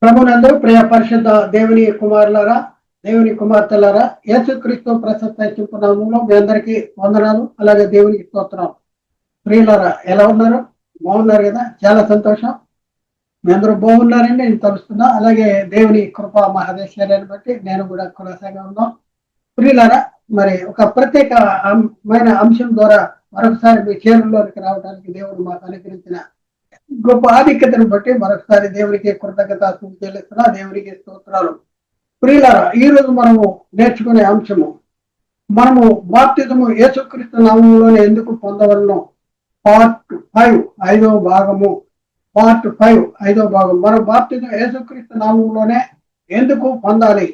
ప్రభునందు ప్రియ పరిశుద్ధ దేవుని కుమారులారా, దేవుని కుమార్తెలారా, యేసుక్రీస్తు ప్రశస్త నామములో మీ అందరికీ వందనాలు. అలాగే దేవునికి స్తోత్రం. ప్రియులారా, ఎలా ఉన్నారు? బాగున్నారు కదా? చాలా సంతోషం. మీ అందరూ బాగున్నారని నేను తలుస్తున్నా. అలాగే దేవుని కృపా మహదేశ్వర్యాన్ని బట్టి నేను కూడా కొనసాగా ఉన్నాం. ప్రియులారా, మరి ఒక ప్రత్యేకమైన అంశం ద్వారా మరొకసారి మీ చేరులోనికి రావడానికి దేవుడు మాకు అనుగ్రహించిన గొప్ప ఆధిక్యతను బట్టి మరొకసారి దేవునికి కృతజ్ఞత చెల్లిస్తున్నా. దేవునికి స్తోత్రాలు. ప్రియులారా, ఈ రోజు మనము నేర్చుకునే అంశము, మనము బాప్తిజము యేసుక్రీస్తు నామములోనే ఎందుకు పొందవలను, పార్ట్ 5 5వ భాగము. పార్ట్ 5 5వ భాగం. మనం బాప్తిజం యేసుక్రీస్తు నామములోనే ఎందుకు పొందాలి,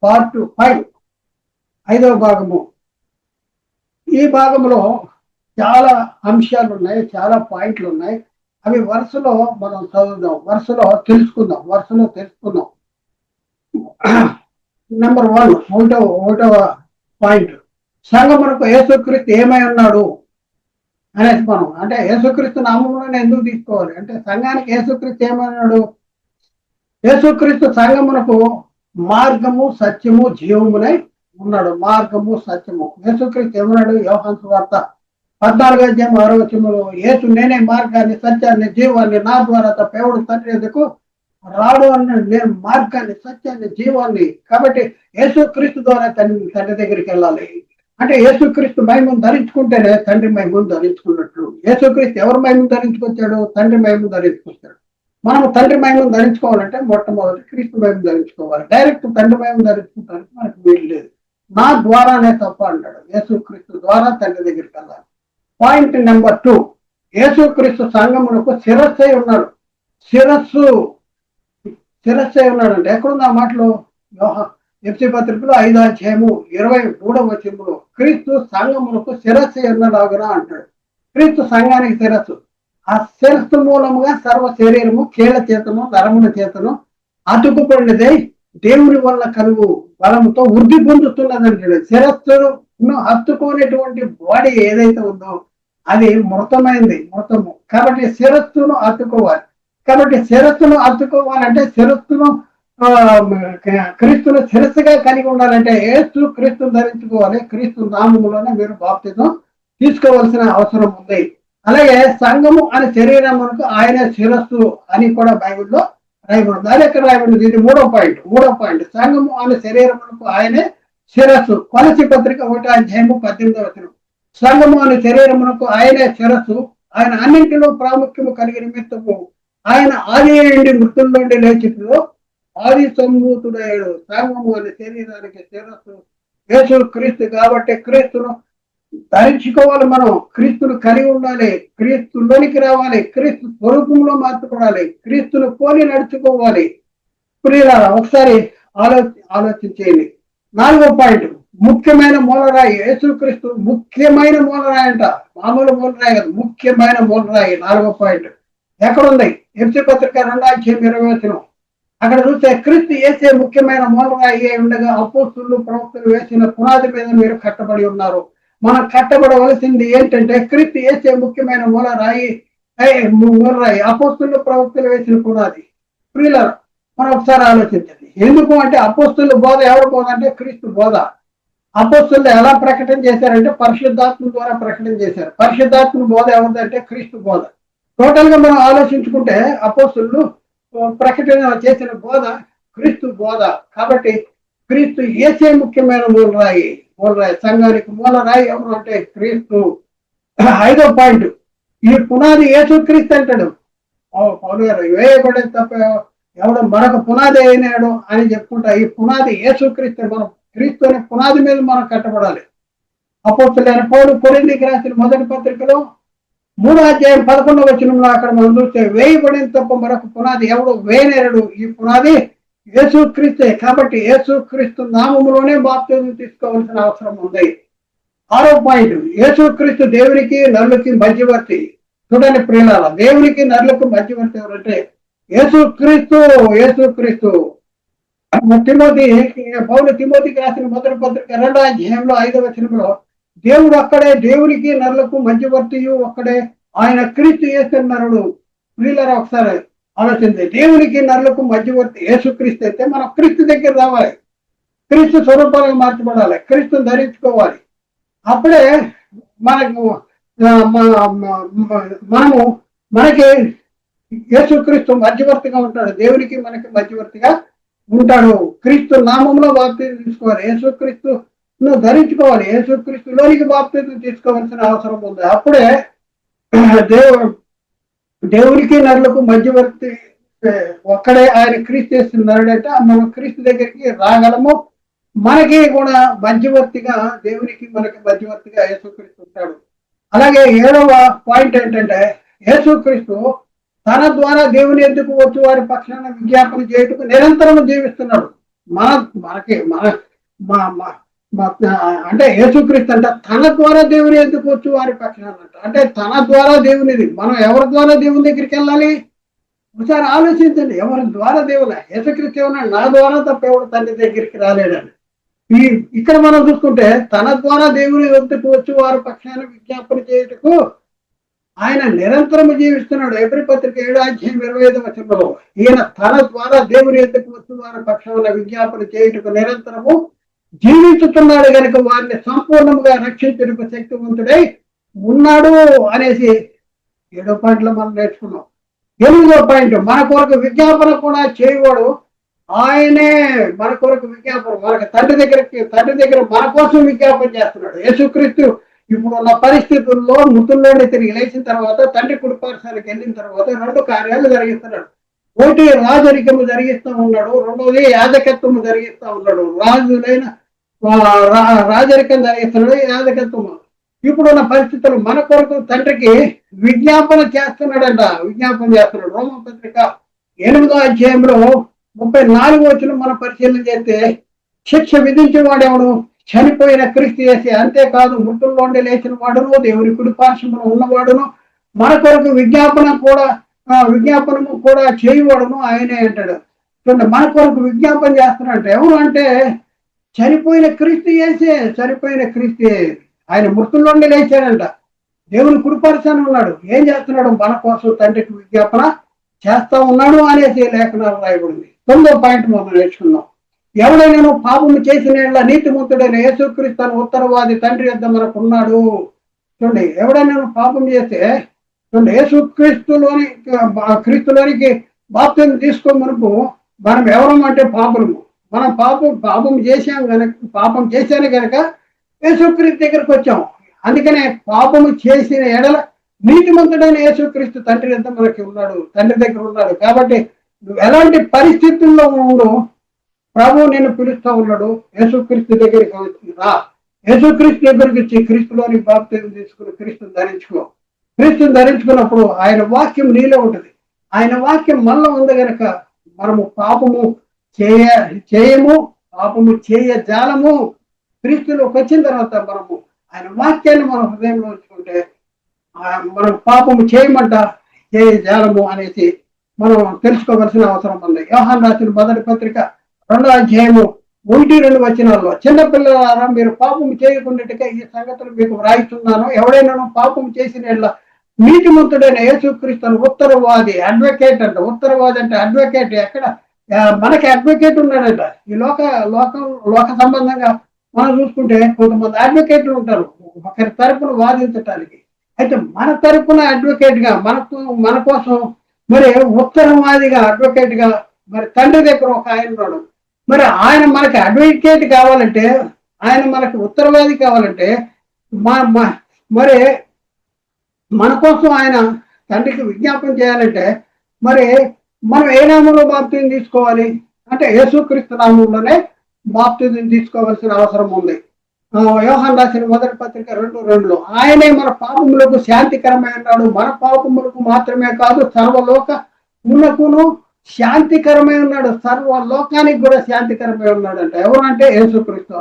పార్ట్ 5 5వ భాగము. ఈ భాగంలో చాలా అంశాలు ఉన్నాయి, చాలా పాయింట్లు ఉన్నాయి. అవి వరుసలో మనం చదువుదాం, వరుసలో తెలుసుకుందాం. నెంబర్ 1 ఒకటవ పాయింట్, సంఘమునకు యేసుక్రీస్తు ఏమై ఉన్నాడు అనేసి మనం, అంటే యేసుక్రీస్తు నామములోనే ఎందుకు తీసుకోవాలి అంటే, సంఘానికి యేసుక్రీస్తు ఏమన్నాడు? యేసుక్రీస్తు సంఘమునకు మార్గము, సత్యము, జీవమునై ఉన్నాడు. మార్గము, సత్యము. యేసుక్రీస్తు ఏమన్నాడు? యోహాను సువార్త 14:6 యేసు నేనే మార్గాన్ని, సత్యాన్ని, జీవాన్ని, నా ద్వారా తప్ప ఎవడు తండ్రి ఎదుకు రాడు అన్నాడు. నేను మార్గాన్ని, సత్యాన్ని, జీవాన్ని. కాబట్టి యేసుక్రీస్తు ద్వారా తండ్రి దగ్గరికి వెళ్ళాలి. అంటే యేసుక్రీస్తు మహిమను ధరించుకుంటేనే తండ్రి మహిమను ధరించుకున్నట్లు. యేసుక్రీస్తు ఎవరి మహిమను ధరించుకొచ్చాడు? తండ్రి మహిమను ధరించుకొచ్చాడు. మనం తండ్రి మహిమను ధరించుకోవాలంటే మొట్టమొదటి క్రీస్తు మహిమను ధరించుకోవాలి. డైరెక్ట్ తండ్రి మహిమను ధరించుకోవడానికి మనకు వీలు లేదు. నా ద్వారానే తప్ప అంటాడు. యేసుక్రీస్తు ద్వారా తండ్రి దగ్గరికి వెళ్ళాలి. పాయింట్ నెంబర్ 2, యేసుక్రీస్తు సంఘమునకు శిరస్సై ఉన్నాడు. శిరస్సై ఉన్నాడు అంటే ఎక్కడుంది ఆ మాటలు? ఎఫ్సీ పత్రికలో 5:23 క్రీస్తు సంఘమునకు శిరస్సై ఉన్నాడుగా అంటాడు. క్రీస్తు సంఘానికి శిరస్సు. ఆ శిరస్సు మూలముగా సర్వ శరీరము కీళ్ల చేతను, నరముల చేతను అతుకుపడినదై దేవుని వల్ల కలుగు బలముతో వృద్ధి పొందుతున్నదంటాడు. శిరస్సును హత్తుకునేటువంటి బాడీ ఏదైతే ఉందో అది మృతమైంది, మృతము. కాబట్టి శిరస్సును అత్తుకోవాలి. కాబట్టి శిరస్సును అత్తుకోవాలంటే, శిరస్సును క్రీస్తును శిరస్సుగా కలిగి ఉండాలంటే యేసు క్రీస్తును ధరించుకోవాలి. క్రీస్తు నామములోనే మీరు బాప్తిజం తీసుకోవాల్సిన అవసరం ఉంది. అలాగే సంఘము అనే శరీరమునకు ఆయన శిరస్సు అని కూడా బైబిల్లో రాయబడింది. అది ఎక్కడ రాయబడింది? ఇది మూడో పాయింట్. సంఘము అనే శరీరమునకు ఆయనే శిరస్సు. కొలసీ పత్రిక 1:18 సంఘము అనే శరీరమునకు ఆయనే శిరస్సు. ఆయన అన్నింటిలో ప్రాముఖ్యము కలిగి నిమిత్తము ఆయన ఆది నుండి మృతుల్లోండి లేచిలో ఆది సంభూతుడయ్యాడు. సంఘము అనే శరీరానికి శిరస్సు యేసు క్రీస్తు. కాబట్టి క్రీస్తును ధరించుకోవాలి. మనం క్రీస్తును కలిగి ఉండాలి. క్రీస్తులోనికి రావాలి. క్రీస్తు స్వరూపంలో మార్చుకోవాలి. క్రీస్తును పోలి నడుచుకోవాలి. ప్రియులారా, ఒకసారి ఆలోచించేయండి. 4వ పాయింట్, ముఖ్యమైన మూలరాయి. యేసుక్రీస్తు ముఖ్యమైన మూలరాయి అంట. మామూలు మూలరాయి కాదు, ముఖ్యమైన మూలరాయి. 4వ పాయింట్ ఎక్కడుంది? ఎఫ్సీ పత్రిక 2:20 అక్కడ చూస్తే క్రీస్తు యేసే ముఖ్యమైన మూలరాయి ఉండగా అపోస్తలులు, ప్రవక్తలు వేసిన పునాది మీద మీరు కట్టబడి ఉన్నారు. మనం కట్టబడవలసింది ఏంటంటే క్రీస్తు యేసే ముఖ్యమైన మూలరాయి. అపోస్తలులు, ప్రవక్తలు వేసిన పునాది. ప్రియులారా, మనం ఒకసారి ఆలోచించండి. ఎందుకు అంటే, అపోస్తలుల బోధ ఎవరి బోధ అంటే క్రీస్తు బోధ. అపోస్తలులు ఎలా ప్రకటన చేశారంటే పరిశుద్ధాత్మ ద్వారా ప్రకటన చేశారు. పరిశుద్ధాత్మ బోధ ఎవరిదంటే క్రీస్తు బోధ. టోటల్ గా మనం ఆలోచించుకుంటే అపోస్తలులు ప్రకటన చేసిన బోధ క్రీస్తు బోధ. కాబట్టి క్రీస్తు యేసే ముఖ్యమైన మూలరాయి. సంఘానికి మూలరాయి ఎవరు అంటే క్రీస్తు. 5వ పాయింట్, ఈ పునాది యేసు క్రీస్తు అంటాడు. పౌలు గారు వేయబడే తప్ప ఎవడో మరొక పునాది అయినాడు అని చెప్పుకుంటా. ఈ పునాది యేసు క్రీస్తు. మనం క్రీస్తు అనే పునాది మీద మనం కట్టబడాలి. అపోస్తలుడైన పౌలు కొరింథీయులకు రాసిన మొదటి పత్రికలో 3:11 అక్కడ మనం చూస్తే, వేయబడిన తప్ప మరొక పునాది ఎవడు వేయనేరడు. ఈ పునాది యేసు క్రీస్తే. కాబట్టి యేసు క్రీస్తు నామములోనే బాప్తిజం తీసుకోవాల్సిన అవసరం ఉంది. 6వ పాయింట్, యేసు క్రీస్తు దేవునికి నరులకి మధ్యవర్తి. చూడండి ప్రియులారా, దేవునికి నరులకు మధ్యవర్తి ఎవరంటే యేసు క్రీస్తు. పౌలు తిమోతికి రాసిన మొదటి పత్రిక 2:5 దేవుడు అక్కడే, దేవునికి నరులకు మధ్యవర్తియు ఒక్కడే, ఆయన క్రీస్తు యేసు నరుడు. ప్రియులారా, ఒకసారి ఆలోచించి దేవునికి నరులకు మధ్యవర్తి యేసుక్రీస్తు అయితే మనం క్రీస్తు దగ్గర రావాలి, క్రీస్తు స్వరూపాలకు మార్చబడాలి, క్రీస్తుని ధరించుకోవాలి. అప్పుడే మనకు మనము మనకి యేసుక్రీస్తు మధ్యవర్తిగా ఉంటాడు, దేవునికి మనకి మధ్యవర్తిగా ఉంటాడు. క్రీస్తు నామంలో బాప్తిజం తీసుకోవాలి, యేసుక్రీస్తును ధరించుకోవాలి, యేసుక్రీస్తులోనికి బాప్తిజం తీసుకోవాల్సిన అవసరం ఉంది. అప్పుడే దేవునికి నరులకు మధ్యవర్తి ఒక్కడే ఆయన క్రీస్తు చేస్తున్న నరుడంటే మనం క్రీస్తు దగ్గరికి రాగలము. మనకి కూడా మధ్యవర్తిగా దేవునికి మనకి మధ్యవర్తిగా యేసుక్రీస్తు ఉంటాడు. అలాగే 7వ పాయింట్ ఏంటంటే యేసుక్రీస్తు తన ద్వారా దేవుని ఎందుకు వచ్చి వారి పక్షాన విజ్ఞాపన చేయటకు నిరంతరం జీవిస్తున్నాడు. మనకి అంటే యేసుక్రీస్తు అంటే తన ద్వారా దేవుని ఎందుకు వచ్చి వారి పక్షాన అంటే తన ద్వారా దేవునిది. మనం ఎవరి ద్వారా దేవుని దగ్గరికి వెళ్ళాలి ఒకసారి ఆలోచించండి. ఎవరి ద్వారా దేవుని యేసుక్రీస్తు ఏమన్నా నా ద్వారా తప్ప ఎవరు తండ్రి దగ్గరికి రాలేడని. ఇక్కడ మనం చూసుకుంటే తన ద్వారా దేవుని వద్దకు వచ్చి వారి పక్షాన విజ్ఞాపన చేయటకు ఆయన నిరంతరము జీవిస్తున్నాడు. ఎబ్రీ పత్రిక 7:25 ఈయన తన ద్వారా దేవుని వద్దకు వచ్చి వారి పక్షాన విజ్ఞాపన చేయటకు నిరంతరము జీవించుతున్నాడు కనుక వారిని సంపూర్ణంగా రక్షించడానికి శక్తివంతుడై ఉన్నాడు అనేసి 7వ పాయింట్లో మనం నేర్చుకున్నాం. 8వ పాయింట్ మన కొరకు విజ్ఞాపన కూడా చేయవాడు ఆయనే. మన కొరకు విజ్ఞాపన మనకు తండ్రి దగ్గర మన కోసం విజ్ఞాపన చేస్తున్నాడు. యేసుక్రీస్తు ఇప్పుడు ఉన్న పరిస్థితుల్లో మృతుల్లోనే తిరిగి లేచిన తర్వాత తండ్రి కుడిపార్శానికి వెళ్ళిన తర్వాత 2 కార్యాలు జరిగిస్తున్నాడు. ఒకటి రాజరికము జరిగిస్తూ ఉన్నాడు, రెండవది యాజకత్వము జరిగిస్తూ ఉన్నాడు. రాజరికం జరిగిస్తున్నాడు, యాజకత్వము. ఇప్పుడున్న పరిస్థితులు మన కొరకు తండ్రికి విజ్ఞాపన చేస్తున్నాడంట. రోమా పత్రిక 8వ అధ్యాయంలో 34 మనం పరిశీలన చేస్తే శిక్ష విధించిన వాడెవడు చనిపోయిన క్రీస్తు యేసు, అంతేకాదు మృతుల్లోండి లేచిన వాడును దేవుని కుడిపార్శ్వమున ఉన్నవాడును మన కొరకు విజ్ఞాపనము కూడా చేయవాడును ఆయనే అంటాడు. చూడండి, మన కొరకు విజ్ఞాపన చేస్తున్నాడు ఎవరు అంటే చనిపోయిన క్రీస్తు యేసే. ఆయన మృతుల్లోండి లేచాడంట, దేవుని కుడిపార్శ్వమున ఉన్నాడు. ఏం చేస్తున్నాడు? మన కోసం తండ్రికి విజ్ఞాపన చేస్తా ఉన్నాడు అనేసి లేఖనాలు రాయబడింది. 9వ పాయింట్ మనం నేర్చుకున్నాం. ఎవడైనా పాపము చేసిన నీతిమంతుడైన యేసుక్రీస్తు ఉత్తరవాది తండ్రి యొద్ద మనకు ఉన్నాడు. చూడండి, ఎవడైనా పాపం చేస్తే చూడండి క్రీస్తులోనికి బాప్తిజం తీసుకోమనుకు మనం ఎవరం అంటే పాపము. మనం పాపం చేశాను కనుక యేసుక్రీస్తు దగ్గరకు వచ్చాం. అందుకనే పాపము చేసిన ఎడల నీతిమంతుడైన యేసుక్రీస్తు తండ్రి యొద్ద మనకి ఉన్నాడు, తండ్రి దగ్గర ఉన్నాడు. కాబట్టి నువ్వు ఎలాంటి పరిస్థితుల్లో ఉండు, ప్రభు నేను పిలుస్తా ఉన్నాడు. యేసుక్రీస్తు దగ్గరికి రా, యేసుక్రీస్తు దగ్గరికి వచ్చి క్రీస్తులోని బాప్తిజం తీసుకుని క్రీస్తుని ధరించుకో. క్రీస్తుని ధరించుకున్నప్పుడు ఆయన వాక్యం నీలో ఉంటుంది. ఆయన వాక్యం మనలో ఉంది కనుక మనము పాపము చేయము, పాపము చేయజాలము. క్రీస్తులోకి వచ్చిన తర్వాత మనము ఆయన వాక్యాన్ని మన హృదయంలో ఉంచుకుంటే మనం పాపము చేయజాలము అనేసి మనం తెలుసుకోవాల్సిన అవసరం ఉంది. యోహాను రాసిన 1వ పత్రిక 2వ అధ్యాయము 1-2 చిన్నపిల్లలారా మీరు పాపము చేయకుండా ఈ సంగతులు మీకు వ్రాయిస్తున్నాను. ఎవడైనా పాపము చేసిన నీతిమంతుడైన యేసుక్రీస్తును ఉత్తరవాది, అడ్వకేట్ అంట. ఉత్తరవాది అంటే అడ్వకేట్. ఎక్కడ మనకి అడ్వకేట్ ఉన్నాడంట. ఈ లోక సంబంధంగా మనం చూసుకుంటే కొంతమంది అడ్వకేట్లు ఉంటారు ఒకరి తరపున వాదించటానికి. అయితే మన తరపున అడ్వకేట్ గా మన కోసం మరి ఉత్తరవాదిగా అడ్వకేట్ గా మరి తండ్రి దగ్గర ఒక ఆయన ఉన్నాడు. మరి ఆయన మనకి అడ్వకేట్ కావాలంటే, ఆయన మనకి ఉత్తరవాది కావాలంటే మరి మన కోసం ఆయన తండ్రికి విజ్ఞాపన చేయాలంటే మరి మనం ఏ నామంలో బాప్తిజం తీసుకోవాలి అంటే యేసుక్రీస్తు నామంలోనే బాప్తిజం తీసుకోవాల్సిన అవసరం ఉంది. యోహాను రాసిన 1వ పత్రిక 2:2 ఆయనే మన పాపములకు శాంతికరమై ఉన్నాడు. మన పాపములకు మాత్రమే కాదు సర్వలోకమునకును శాంతికరమై ఉన్నాడు. సర్వలోకానికి కూడా శాంతికరమై ఉన్నాడు అంటే ఎవరంటే యేసుక్రీస్తు.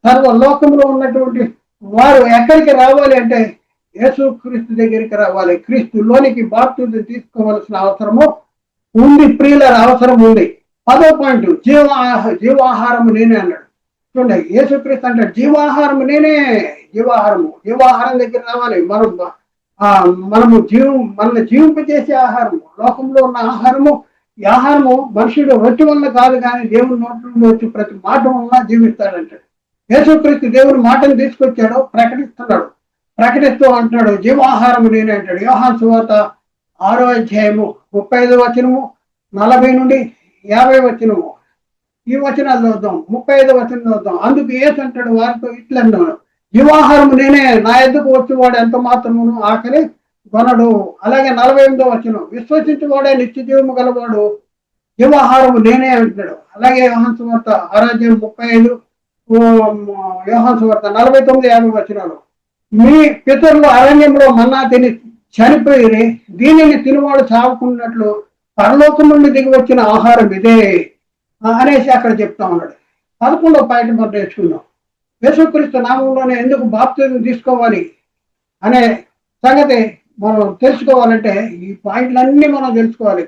సర్వలోకంలో ఉన్నటువంటి వారు ఎక్కడికి రావాలి అంటే యేసుక్రీస్తు దగ్గరికి రావాలి. క్రీస్తులోనికి బాప్తిజం తీసుకోవాల్సిన అవసరము ఉంది. ప్రియుల అవసరం ఉంది. 10వ పాయింట్ జీవాహారము నేనే అన్నాడు. చూడండి, యేసుక్రీస్తు అంటే జీవాహారము నేనే. జీవాహారం దగ్గర రావాలి. మనం మనము మనల్ని జీవింపజేసే ఆహారము, లోకంలో ఉన్న ఆహారము. ఈ ఆహారము మనుషుడు రొట్టె వల్ల కాదు, కానీ దేవుని నోటి నుండి వచ్చి ప్రతి మాట వల్ల జీవిస్తాడంటే, యేసుక్రీస్తు దేవుని మాటను తీసుకొచ్చాడు, ప్రకటిస్తున్నాడు. ప్రకటిస్తూ అంటున్నాడు, జీవాహారము నేనే అంటాడు. యోహాను సువార్త 6వ అధ్యాయము 35వ వచనము, 40 నుండి 50 వచనము. ఈ వచనాలు చూద్దాం. 35వ వచనం చూద్దాం. అందుకు యేసు అంటాడు వారితో ఇట్లన్నాడు, జీవాహారము నేనే, నా ఎద్దుకు వచ్చేవాడు ఎంత మాత్రమును ఆకలి కొనడు. అలాగే 48వ వచనం, విశ్వసించువాడే నిత్య జీవము గలవాడు, జీవాహారము నేనే అంటున్నాడు. అలాగే యోహాను సువార్త 6వ అధ్యాయం 35, యోహాను సువార్త 49, 50 వచనాలు, మీ పితరులు అరణ్యంలో మన్నా తిని చనిపోయి దీనిని తినవాడు చావుకున్నట్లు పరలోకం నుండి దిగి వచ్చిన ఆహారం ఇదే అనేసి అక్కడ చెప్తా ఉన్నాడు. 11వ పాయింట్ మనం నేర్చుకుందాం. యేసుక్రీస్తు నామంలోనే ఎందుకు బాప్తిజం తీసుకోవాలి అనే సంగతి మనం తెలుసుకోవాలంటే ఈ పాయింట్లన్నీ మనం తెలుసుకోవాలి.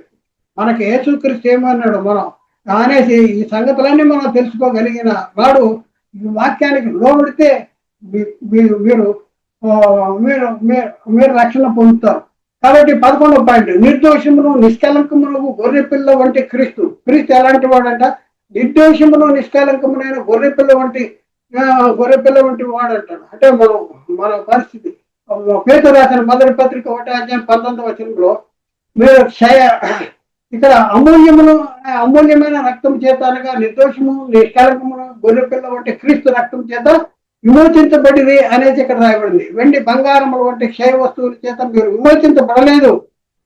మనకి యేసుక్రీస్తు ఏమన్నాడు మనం అనేసి ఈ సంగతులన్నీ మనం తెలుసుకోగలిగిన వాడు ఈ వాక్యానికి లోబడితే మీరు మీరు మీరు రక్షణ పొందుతారు. కాబట్టి 11వ పాయింట్, నిర్దోషమును నిష్కలంకమును గొర్రె పిల్ల వంటి క్రీస్తు. క్రీస్తు ఎలాంటి వాడంట? నిర్దోషమును నిష్కలంకమునైన గొర్రె పిల్ల వంటి వాడు అంటాడు. అంటే మన పరిస్థితి. పేతురు రాసిన మొదటి పత్రిక 1వ అధ్యాయం 19వ వచనంలో, మీరు ఇక్కడ అమూల్యమైన రక్తం చేత అనగా నిర్దోషము నిష్కలంకమును గొర్రె పిల్ల వంటి క్రీస్తు రక్తం చేత విమోచించబడిది అనేది ఇక్కడ రాయబడింది. వెండి బంగారముల వంటి క్షయ వస్తువుల చేత మీరు విమోచించబడలేదు.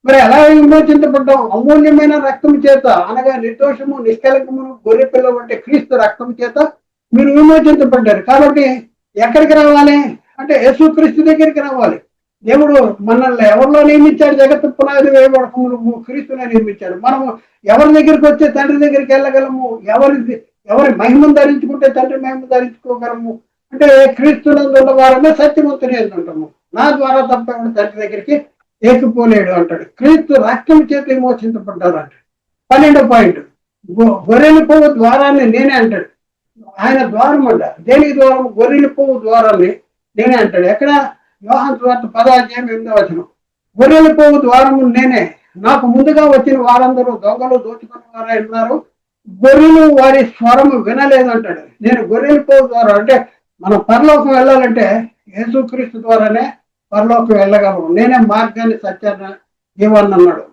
మరి ఎలా విమోచించబడ్డాం? అమూల్యమైన రక్తం చేత అనగా నిర్దోషము నిష్కలంకమును గొర్రె పిల్ల వంటి క్రీస్తు రక్తం చేత మీరు విమోచించబడ్డారు. కాబట్టి ఎక్కడికి రావాలి అంటే యేసుక్రీస్తు దగ్గరికి రావాలి. దేవుడు మనల్ని ఎవరిలో నియమించాడు? జగత్తు పునాది వేయబడకమును క్రీస్తునే నియమించాడు. మనము ఎవరి దగ్గరికి వచ్చే తండ్రి దగ్గరికి వెళ్ళగలము? ఎవరి మహిమను ధరించుకుంటే తండ్రి మహిమ ధరించుకోగలము అంటే క్రీస్తునందు ఉన్న వారమే సత్యవంతుని అంటాము. నా ద్వారా తప్ప తండ్రి దగ్గరికి ఏకిపోలేడు అంటాడు. క్రీస్తు రక్తం చేత విమోచించబడ్డారు అంటాడు. 12వ పాయింట్, గొర్రెలు పోవు ద్వారాన్ని నేనే అంటాడు. ఆయన ద్వారం అంట. దేనికి ద్వారం? గొర్రెలు పోవు ద్వారాన్ని నేనే అంటాడు. ఎక్కడ? యోహాను సువార్త 10వ అధ్యాయం 8వ వచనం, గొర్రెలు పోవు ద్వారము నేనే, నాకు ముందుగా వచ్చిన వారందరూ దొంగలు దోచుకున్న వారే ఉన్నారు, గొర్రెలు వారి స్వరము వినలేదు అంటాడు. నేను గొర్రెలు పోవు ద్వారం అంటే మనం పరలోకం వెళ్ళాలంటే యేసుక్రీస్తు ద్వారానే పరలోకం వెళ్ళగలము. నేనే మార్గాన్ని సత్యాన్ని జీవాన్ని అన్నాడు.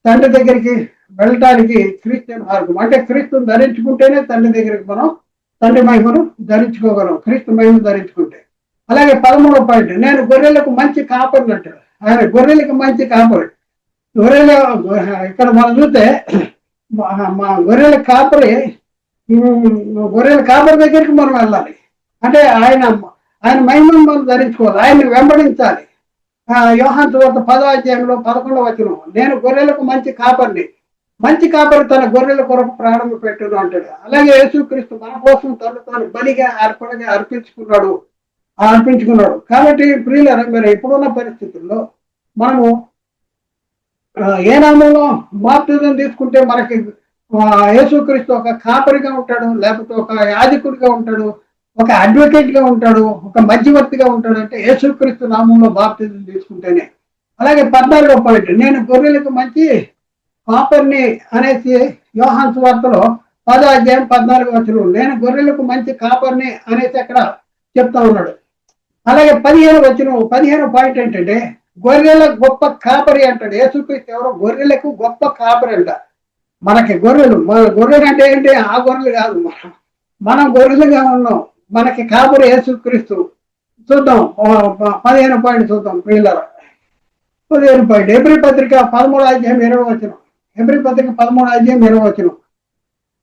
తండ్రి దగ్గరికి వెళ్ళటానికి క్రీస్తు మార్గం. అంటే క్రీస్తుని ధరించుకుంటేనే తండ్రి దగ్గరికి మనం తండ్రి మహిమను ధరించుకోగలం, క్రీస్తు మహిమను ధరించుకుంటే. అలాగే 13వ పాయింట్, నేను గొర్రెలకు మంచి కాపరిని అంటాడు. ఆయన గొర్రెలకు మంచి కాపరి. ఇక్కడ మనం చూస్తే మా గొర్రెల కాపరి దగ్గరికి మనం వెళ్ళాలి. అంటే ఆయన మహిమను మనం ధరించుకోవాలి, ఆయన్ని వెంబడించాలి. యోహాను సువార్త 10వ అధ్యాయంలో 11వ వచనం, నేను గొర్రెలకు మంచి కాపరిని, మంచి కాపరి తన గొర్రెల కొరకు ప్రాణం పెట్టును అంటాడు. అలాగే యేసుక్రీస్తు మన కోసం తాను బలిగా అర్పించుకున్నాడు. కాబట్టి ప్రియులారా, మరి ఇప్పుడున్న పరిస్థితుల్లో మనము ఏ నామంలో బాప్తిజం తీసుకుంటే మనకి యేసుక్రీస్తు ఒక కాపరిగా ఉంటాడు, లేకపోతే ఒక యాజకుడిగా ఉంటాడు, ఒక అడ్వకేట్ గా ఉంటాడు, ఒక మధ్యవర్తిగా ఉంటాడు అంటే యేసుక్రీస్తు నామంలో బాప్తిజం తీసుకుంటేనే. అలాగే 14వ పాయింట్, నేను గొర్రెలకు మంచి కాపరిని అనేసి యోహాను సువార్తలో 10వ అధ్యాయం 14వ వచనం, నేను గొర్రెలకు మంచి కాపరిని అనేసి అక్కడ చెప్తా ఉన్నాడు. అలాగే 15వ పాయింట్ ఏంటంటే గొర్రెల గొప్ప కాపరి అంటాడు. యేసుక్రీస్తు ఎవరో గొర్రెలకు గొప్ప కాపరి అంట. మనకి మన గొర్రెలు అంటే ఏంటి? ఆ గొర్రెలు కాదు, మనం గొర్రెలుగా ఉన్నాం. మనకి కాపరి యేసుక్రీస్తు. చూద్దాం 15వ పాయింట్ చూద్దాం పిల్లల. 15వ పాయింట్, హెబ్రీ పత్రిక 13వ అధ్యాయం 20వ వచనం. హెబ్రీ పత్రిక 13వ అధ్యాయం 20వ వచనం,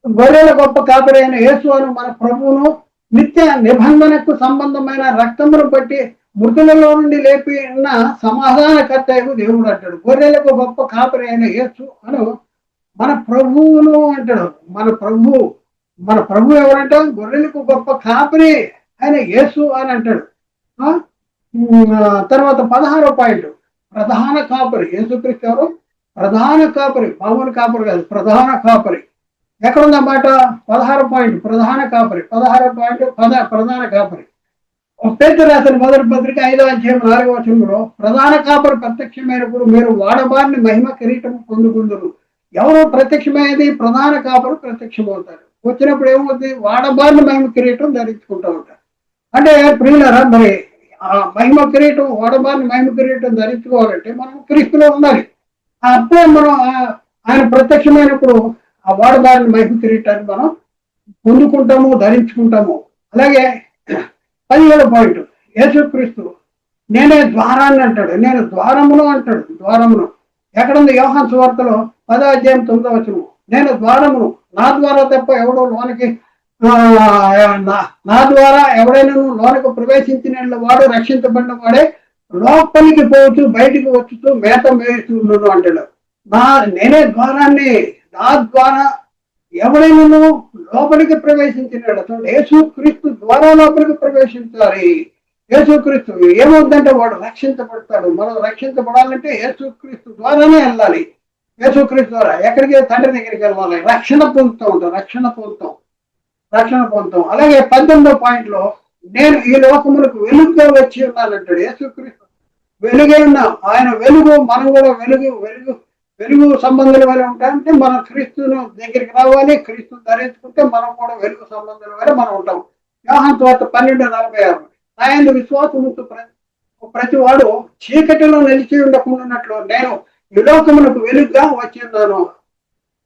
గొర్రెల గొప్ప కాపరి అయిన యేసు అను మన ప్రభువును నిత్య నిబంధనకు సంబంధమైన రక్తమును బట్టి మృతులలో నుండి లేపిన సమాధానకర్త దేవుడు అంటాడు. గొర్రెలకు గొప్ప కాపరి అయిన యేసు అను మన ప్రభువును అంటాడు. మన ప్రభు ఎవరంటే గొర్రెలకు గొప్ప కాపరి ఆయన యేసు అని అంటాడు. తర్వాత 16వ పాయింట్, ప్రధాన కాపరి. యేసుక్రీస్తు ఎవరు? ప్రధాన కాపరి, మామూలు కాపరి కాదు, ప్రధాన కాపరి. ఎక్కడుందన్నమాట? 16వ పాయింట్ ప్రధాన కాపరి. 16వ పాయింట్ ప్రధాన కాపరి. పేతురు రాసిన మొదటి పత్రిక 5వ అధ్యాయం 4వ వచనంలో ప్రధాన కాపరి ప్రత్యక్షమైనప్పుడు మీరు వాడబారిని మహిమ కిరీటం పొందుకుందరు. ఎవరు ప్రత్యక్షమైనది? ప్రధాన కాపరు ప్రత్యక్షమవుతారు. వచ్చినప్పుడు ఏమవుతుంది? వాడబారిని మహిమ కిరీటం ధరించుకుంటూ ఉంటారు. అంటే ప్రియులారా, మరి ఆ మహిమ కిరీటం, వాడబారిని మహిమ కిరీటం ధరించుకోవాలంటే మనం క్రీస్తులో ఉండాలి. అప్పుడే మనం ఆయన ప్రత్యక్షమైనప్పుడు ఆ వాడబారిని మహిమ కిరీటాన్ని మనం పొందుకుంటాము, ధరించుకుంటాము. అలాగే 17వ పాయింట్, యేసుక్రీస్తు నేనే ద్వారాన్ని అంటాడు. నేను ద్వారమును అంటాడు. ద్వారమును ఎక్కడుంది? యోహాను సువార్తలో 10వ అధ్యాయం 9వ వచనం. నేను ద్వారమును, నా ద్వారా తప్ప ఎవడో లోనికి నా ద్వారా ఎవడైనా లోనికి ప్రవేశించిన వాడు రక్షించబడిన వాడే లోపలికి పోవచ్చు, బయటికి వచ్చుతూ మేత మేస్తున్నాను అంటాడు. నేనే ద్వారాన్ని, నా ద్వారా ఎవడైనా లోపలికి ప్రవేశించినాడు. యేసుక్రీస్తు ద్వారా లోపలికి ప్రవేశించాలి. యేసుక్రీస్తు ఏమవుతుందంటే వాడు రక్షించబడతాడు. మనం రక్షించబడాలంటే యేసుక్రీస్తు ద్వారానే వెళ్ళాలి. యేసుక్రీస్తు ద్వారా ఎక్కడికి? తండ్రి దగ్గరికి వెళ్ళాలి. రక్షణ పొందుతాం. అలాగే 18వ పాయింట్ లో నేను ఈ లోకములకు వెలుగుగా వచ్చి ఉన్నానంటాడు. యేసుక్రీస్తు వెలుగే ఉన్నాం. ఆయన వెలుగు, మనం కూడా వెలుగు సంబంధాల వల్ల ఉంటాయంటే మనం క్రీస్తును దగ్గరికి రావాలి. క్రీస్తును ధరించుకుంటే మనం కూడా వెలుగు సంబంధాల వల్ల మనం ఉంటాం. యోహాను సువార్త 12:46 ఆయన విశ్వాసము ప్రతి వాడు చీకటిలో నిలిచి ఉండకుండాన్నట్లు నేను ఈ లోకములకు వెలుగుగా వచ్చి ఉన్నాను.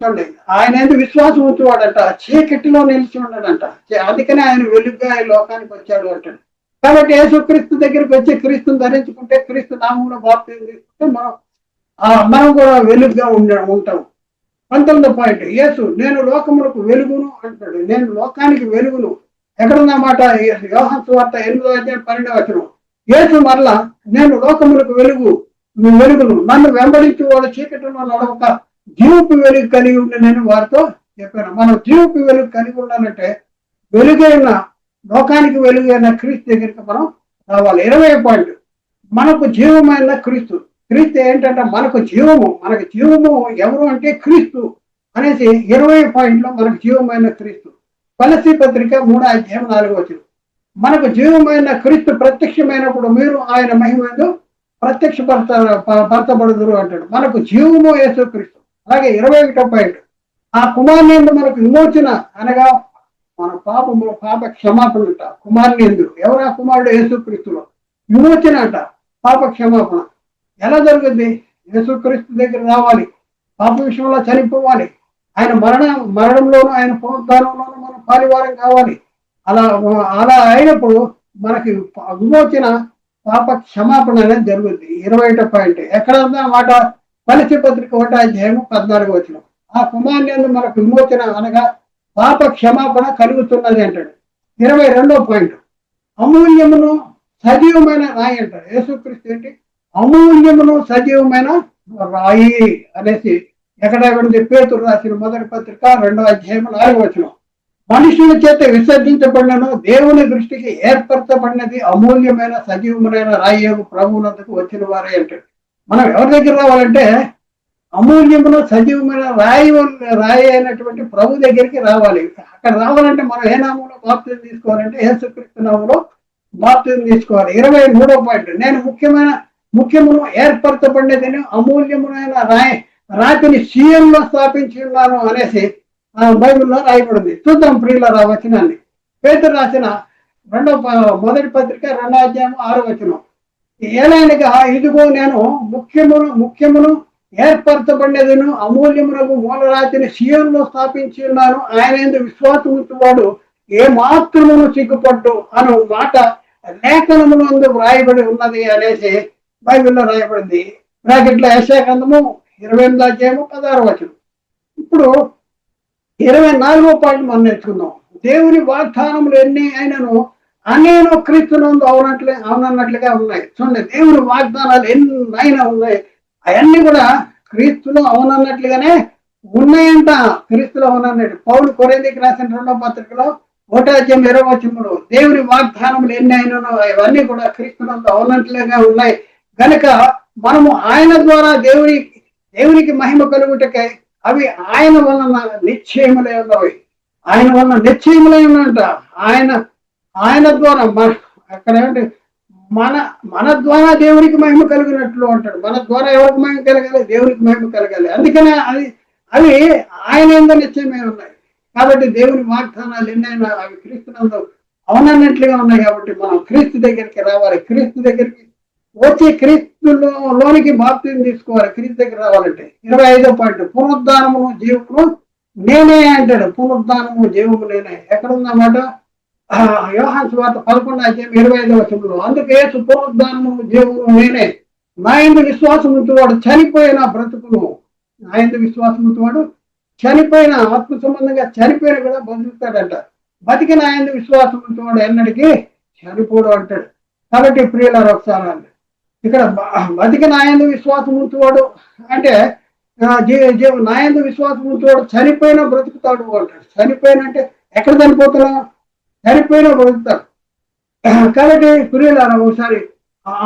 చూడండి, ఆయన ఎందుకు విశ్వాసం ఉంచేవాడంట, చీకటిలో నిలిచి ఉన్నాడంట. అందుకనే ఆయన వెలుగుగా ఈ లోకానికి వచ్చాడు అంటాడు. కాబట్టి యేసుక్రీస్తు దగ్గరికి వచ్చి క్రీస్తుని ధరించుకుంటే, క్రీస్తు నామంలో బాప్తిజం తీసుకుంటే మనం కూడా వెలుగుగా ఉంటాం. 19వ పాయింట్, యేసు నేను లోకములకు వెలుగును అంటాడు. నేను లోకానికి వెలుగును. ఎక్కడున్నమాట? యోహాను సువార్త 8వ అధ్యాయం 12వ వచనం. యేసు మరలా నేను లోకములకు వెలుగును, నన్ను వెంబడించి వాడు చీకటిలో నడవక జీవపు వెలుగు కలిగి ఉండి నేను వారితో చెప్పాను. మనం జీవపు వెలుగు కలిగి ఉండాలంటే వెలుగైన, లోకానికి వెలుగైన క్రీస్తు దగ్గరికి మనం రావాలి. 20వ పాయింట్, మనకు జీవమైన క్రీస్తు ఏంటంటే మనకు జీవము ఎవరు అంటే క్రీస్తు అనేసి 20వ పాయింట్ లో మనకు జీవమైన క్రీస్తు. కొలస్సీ పత్రిక 3వ అధ్యాయం 4వ వచనం. మనకు జీవమైన క్రీస్తు ప్రత్యక్షమైనప్పుడు మీరు ఆయన మహిమను ప్రత్యక్షపరచబడుదురు అంటాడు. మనకు జీవము యేసుక్రీస్తు. అలాగే 21వ పాయింట్, ఆ కుమారుని యందు మనకు విమోచన అనగా మన పాప క్షమాపణ అంట. కుమారుని యందు ఎవరు? ఆ కుమారుడు యేసుక్రీస్తులో విమోచన అంట, పాప క్షమాపణ. ఎలా జరుగుద్ది? యేసుక్రీస్తు దగ్గర రావాలి, పాప విషయంలో చనిపోవాలి, ఆయన మరణంలోనూ ఆయన పునరుద్ధానంలోనూ మనం పాలివారం కావాలి. అలా అయినప్పుడు మనకి విమోచన, పాప క్షమాపణ అనేది జరుగుద్ది. 21వ పాయింట్ ఎక్కడ మాట? కొలస్సీ పత్రిక 1వ అధ్యాయం 14వ వచనం. ఆ కుమారుని యందు మనకు విమోచన అనగా పాప క్షమాపణ కలుగుతున్నది అంటాడు. 22వ పాయింట్, అమూల్యమును సజీవమైన రాయి అంటాడు. యేసుక్రీస్తు ఏంటి? అమూల్యమును సజీవమైన రాయి అనేసి ఎక్కడ పేతురు రాసిన మొదటి పత్రిక 2వ అధ్యాయం 4వ వచనం. మనుషుల చేత విసర్జించబడినను దేవుని దృష్టికి ఏర్పరచబడినది అమూల్యమైన సజీవమైన రాయి ప్రభువునందుకు వచ్చిన వారే అంటాడు. మనం ఎవరి దగ్గర రావాలంటే అమూల్యమును సజీవమైన రాయి అయినటువంటి ప్రభు దగ్గరికి రావాలి. అక్కడ రావాలంటే మనం ఏ నామంలో బాప్తిజం తీసుకోవాలంటే యేసుక్రీస్తు నామంలో బాప్తిజం తీసుకోవాలి. 23వ పాయింట్, నేను ముఖ్యమును ఏర్పరచబడినదని అమూల్యమైన రాతిని సీఎంలో స్థాపించి ఉన్నాను అనేసి బైబిల్లో రాయబడింది. చూద్దాం ప్రియులారా వచనాన్ని. పేతురు రాసిన మొదటి పత్రిక 2వ అధ్యాయం 6వ వచనం. ఏలైనగా ఇదిగో నేను ముఖ్యమును ఏర్పరచబడినదను అమూల్యమునకు మూలరాతిని సీఎంలో స్థాపించి ఉన్నాను, ఆయన యందు విశ్వాసం ఉంచువాడు ఏ మాత్రమును సిగ్గుపట్టు అను మాట లేఖనమునందు వ్రాయబడి ఉన్నది అనేసి బైబిల్లో రాయబడింది. బ్రాకెట్లో యెషయా గ్రంథము 28వ అధ్యాయము 16వ వచనం. ఇప్పుడు 24వ పాయింట్ మనం నేర్చుకుందాం. దేవుని వాగ్దానములు ఎన్ని అయినను అనేను క్రీస్తునందు అవునన్నట్లుగా ఉన్నాయి. చూడండి, దేవుని వాగ్దానాలు ఎన్నైనా ఉన్నాయి, అవన్నీ కూడా క్రీస్తులో అవునన్నట్లుగానే ఉన్నాయంట. క్రీస్తులో అవునన్నట్టు పౌలు కొరింథీయులకు రాసిన 2వ పత్రికలో 1వ అధ్యాయం 20వ వచనంలో దేవుని వాగ్దానములు ఎన్ని అయినను అవన్నీ కూడా క్రీస్తునందు అవునట్లుగా ఉన్నాయి. కనుక మనము ఆయన ద్వారా దేవునికి మహిమ కలుగుటకై అవి ఆయన వలన నిశ్చయములై ఉన్నవి. ఆయన వలన నిశ్చయములై ఉన్నంట. ఆయన ద్వారా అక్కడ ఏమంటే మన మన ద్వారా దేవునికి మహిమ కలిగినట్లు అంటాడు. మన ద్వారా ఎవరికి మహిమ కలగాలి? దేవునికి మహిమ కలగాలి. అందుకనే అవి ఆయన ఏందో నిశ్చయమే ఉన్నాయి. కాబట్టి దేవుని వాగ్దానాలు ఎన్నైనా అవి క్రీస్తునందు అవునన్నట్లుగా ఉన్నాయి. కాబట్టి మనం క్రీస్తు దగ్గరికి రావాలి. క్రీస్తు దగ్గరికి వచ్చి క్రీస్తులోనికి బాప్తిజం తీసుకోవాలి. క్రీస్తు దగ్గర రావాలంటే 25వ పాయింట్, పునరుద్ధానమును జీవమును నేనే అంటాడు. పునరుద్ధానము జీవము నేనే ఎక్కడుందన్నమాట? యోహాను సువార్త 11:25 అందుకే యేసు పునరుద్ధానము జీవము నేనే, నా యందు విశ్వాసం ఉంచువాడు చనిపోయిన బ్రతుకును, నా యందు విశ్వాసం ఉంచువాడు చనిపోయిన ఆత్మ సంబంధంగా చనిపోయిన కూడా బతుకుతాడంట. బతికిన ఆయన విశ్వాసం ఉంచువాడు ఎన్నటికీ చనిపోడు అంటాడు. కాబట్టి ప్రియులారా ఒకసారి ఇక్కడ బతికిన ఆయన విశ్వాసం ఉంచువాడు అంటే నాయందు విశ్వాసం ఉంచువాడు చనిపోయినా బ్రతుకుతాడు అంటాడు. చనిపోయిన అంటే ఎక్కడ చనిపోతున్నావు? చనిపోయినా బ్రతుకుతాడు. కాబట్టి ప్రియులారా ఒకసారి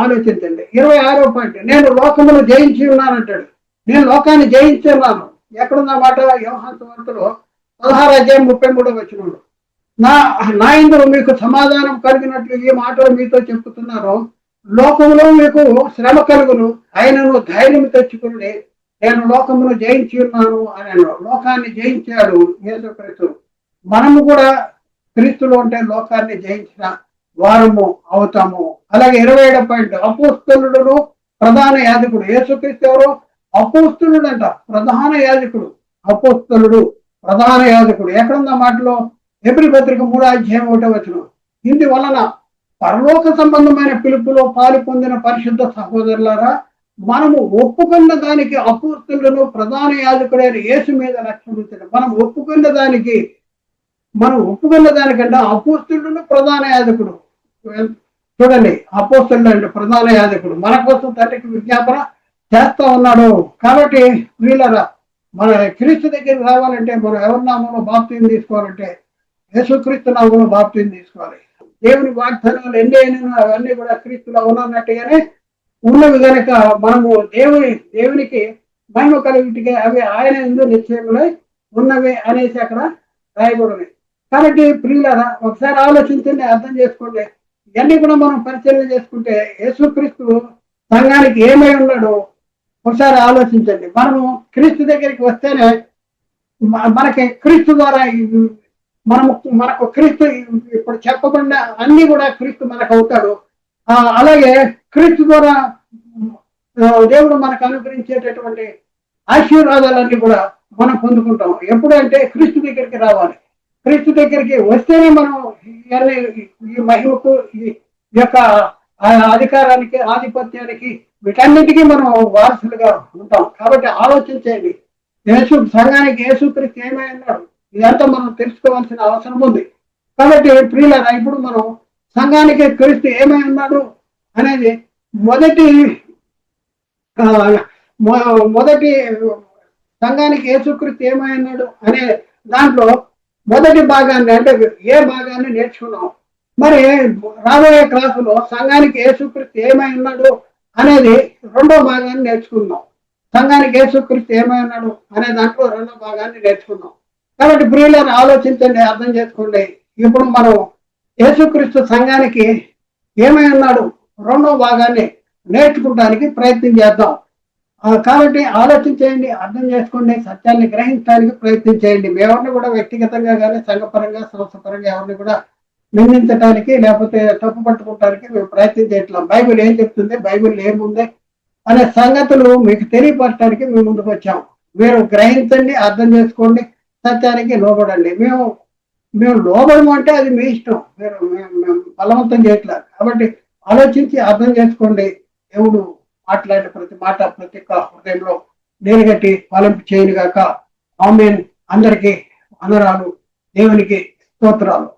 ఆలోచించండి. 26వ పాయింట్, నేను లోకమును జయించి ఉన్నానంటాడు. నేను లోకాన్ని జయించి ఉన్నాను. ఎక్కడున్నమాట? యోహాను సువార్తలో 16:33 నా యందు మీకు సమాధానం కలిగినట్లు ఈ మాటలు మీతో చెప్పుతున్నాను. లోకములో మీకు శ్రమ కలుగును, ఆయనను ధైర్యం తెచ్చుకుని నేను లోకమును జయించి ఉన్నాను అని. లోకాన్ని జయించాడు యేసుక్రీస్తు. మనము కూడా క్రీస్తులో ఉంటే లోకాన్ని జయించిన వారము అవుతాము. అలాగే 27వ పాయింట్, అపోస్తలుడును ప్రధాన యాజకుడు. యేసుక్రీస్తు ఎవరు? అపోస్తలుడు అంట, ప్రధాన యాజకుడు. అపోస్తలుడు ప్రధాన యాజకుడు ఎక్కడున్న మాటలో? హెబ్రీ పత్రిక 3:1 ఇందువలన పరలోక సంబంధమైన పిలుపులో పాలు పొందిన పరిశుద్ధ సహోదరులారా, మనము ఒప్పుకున్న దానికి అపోస్తలుడును ప్రధాన యాజకుడైన యేసు మీద లక్ష్యం ఉంచండి. మనం ఒప్పుకున్న దానికంటే అపోస్తలుడును ప్రధాన యాజకుడు. చూడండి, అపోస్తలుడు అంటే ప్రధాన యాజకుడు మన కోసం తండ్రికి విజ్ఞాపన చేస్తా ఉన్నాడు. కాబట్టి వీళ్ళరా మన క్రీస్తు దగ్గరికి రావాలంటే మనం ఎవరి నామంలో బాప్తిజం తీసుకోవాలంటే యేసుక్రీస్తు నామంలో బాప్తిజం తీసుకోవాలి. దేవుని వాగ్దానాలు ఎన్ని అయినా అవన్నీ కూడా క్రీస్తులో ఉన్నట్టుగానే ఉన్నవి కనుక మనము దేవునికి మహిమ కలిగిటిగా అవి ఆయన ఎందు నిశ్చయములై ఉన్నవి అనేసి అక్కడ రాయబడి. కాబట్టి ప్రియులారా ఒకసారి ఆలోచించండి, అర్థం చేసుకోండి. ఇవన్నీ కూడా మనం పరిశీలన చేసుకుంటే యేసుక్రీస్తు సంఘానికి ఏమై ఉన్నాడో ఒకసారి ఆలోచించండి. మనము క్రీస్తు దగ్గరికి వస్తేనే మనకి క్రీస్తు ద్వారా మనకు క్రీస్తు ఇప్పుడు చెప్పబడిన అన్ని కూడా క్రీస్తు మనకు అవుతాడు. అలాగే క్రీస్తు ద్వారా దేవుడు మనకు అనుగ్రహించేటటువంటి ఆశీర్వాదాలన్నీ కూడా మనం పొందుకుంటాం. ఎప్పుడంటే క్రీస్తు దగ్గరికి రావాలి. క్రీస్తు దగ్గరికి వస్తేనే మనం ఈ మహిమకు ఈ యొక్క అధికారానికి ఆధిపత్యానికి వీటన్నిటికీ మనం వారసులుగా ఉంటాం. కాబట్టి ఆలోచించండి, సంఘానికి యేసుక్రీస్తు ఏమై ఉన్నాడు ఇదంతా మనం తెలుసుకోవాల్సిన అవసరం ఉంది. కాబట్టి ప్రియులారా ఇప్పుడు మనం సంఘానికి క్రీస్తు ఏమై ఉన్నాడు అనేది మొదటి సంఘానికి యేసుక్రీస్తు ఏమై ఉన్నాడు అనే దాంట్లో మొదటి భాగాన్ని అంటే ఏ భాగాన్ని నేర్చుకున్నాం. మరి రాబోయే క్లాసులో సంఘానికి యేసుక్రీస్తు ఏమై ఉన్నాడు అనేది రెండో భాగాన్ని నేర్చుకుందాం. సంఘానికి యేసుక్రీస్తు ఏమై ఉన్నాడు అనే దాంట్లో రెండో భాగాన్ని నేర్చుకుందాం. కాబట్టి ప్రియులను ఆలోచించండి, అర్థం చేసుకోండి. ఇప్పుడు మనం యేసుక్రీస్తు సంఘానికి ఏమై ఉన్నాడు రెండో భాగాన్ని నేర్చుకోవడానికి ప్రయత్నం చేద్దాం. కాబట్టి ఆలోచించేయండి, అర్థం చేసుకోండి, సత్యాన్ని గ్రహించడానికి ప్రయత్నం చేయండి. ఎవరిని కూడా వ్యక్తిగతంగా కానీ సంఘపరంగా సంస్థపరంగా ఎవరిని కూడా నిందించడానికి లేకపోతే తప్పు పట్టుకోవడానికి మేము ప్రయత్నం చేయట్లేదు. బైబిల్ ఏం చెప్తుంది, బైబిల్ ఏముంది అనే సంగతులు మీకు తెలియపరచడానికి మేము ముందుకు వచ్చాం. మీరు గ్రహించండి, అర్థం చేసుకోండి, సత్యానికి లోబడండి. మేము లోబడము అంటే అది మీ ఇష్టం, మేము బలవంతం చేయట్లేదు. కాబట్టి ఆలోచించి అర్థం చేసుకోండి. దేవుడు మాట్లాడిన ప్రతి మాట ప్రతి హృదయంలో నీరుగట్టి ఫలింపు చేయనుగాక. ఆమేన్. అందరికీ వందనాలు, దేవునికి స్తోత్రాలు.